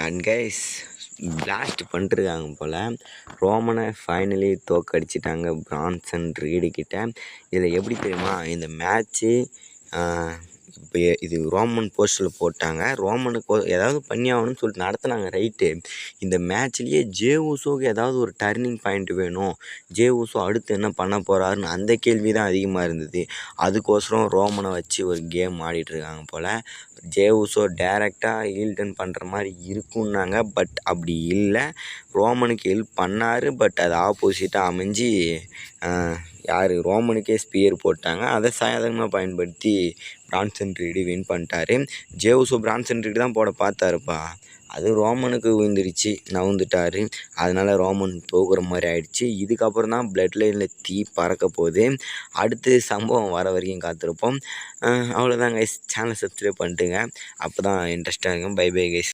And guys blast பண்ணிட்டுருக்காங்க போல். ரோமனை finally தோக்கடிச்சிட்டாங்க Branson read கிட்ட. இதில் எப்படி தெரியுமா, இந்த மேட்ச்சு இப்போ இது ரோமன் போஸ்டரில் போட்டாங்க. ரோமனுக்கு ஏதாவது பண்ணி ஆகணும்னு சொல்லிட்டு நடத்துனாங்க, ரைட்டு. இந்த மேட்ச்லேயே ஜே ஊசோவுக்கு ஏதாவது ஒரு டர்னிங் பாயிண்ட் வேணும், ஜே ஊசோ அடுத்து என்ன பண்ண போகிறாருன்னு அந்த கேள்வி தான் அதிகமாக இருந்தது. அதுக்கோசரம் ரோமனை வச்சு ஒரு கேம் ஆடிட்டுருக்காங்க போல். ஜே ஊசோ டேரெக்டாக ஹீல்டன் பண்ணுற மாதிரி இருக்குன்னாங்க. பட் அப்படி இல்லை, ரோமனுக்கு ஹெல்ப் பண்ணார். பட் அது ஆப்போசிட்டாக அமைஞ்சு யார் ரோமனுக்கே ஸ்பியர் போட்டாங்க. அதை சாதகமாக பயன்படுத்தி பிரான்சன் ரீடு வின் பண்ணிட்டாரு. ஜே ஊசோ பிரான்சன் ரீடு தான் போட பார்த்தாருப்பா, அது ரோமனுக்கு விழுந்துருச்சு, நவுந்துட்டார். அதனால் ரோமன் தோக்குற மாதிரி ஆயிடுச்சு. இதுக்கப்புறம் தான் பிளட் லைனில் தீ பறக்க போகுது. அடுத்து சம்பவம் வர வரைக்கும் காத்திருப்போம். அவ்வளோதான் கைஸ். சேனலை சப்ஸ்கிரைப் பண்ணிட்டுங்க, அப்போ தான் இன்ட்ரெஸ்ட்டாக இருக்கும். Bye bye guys.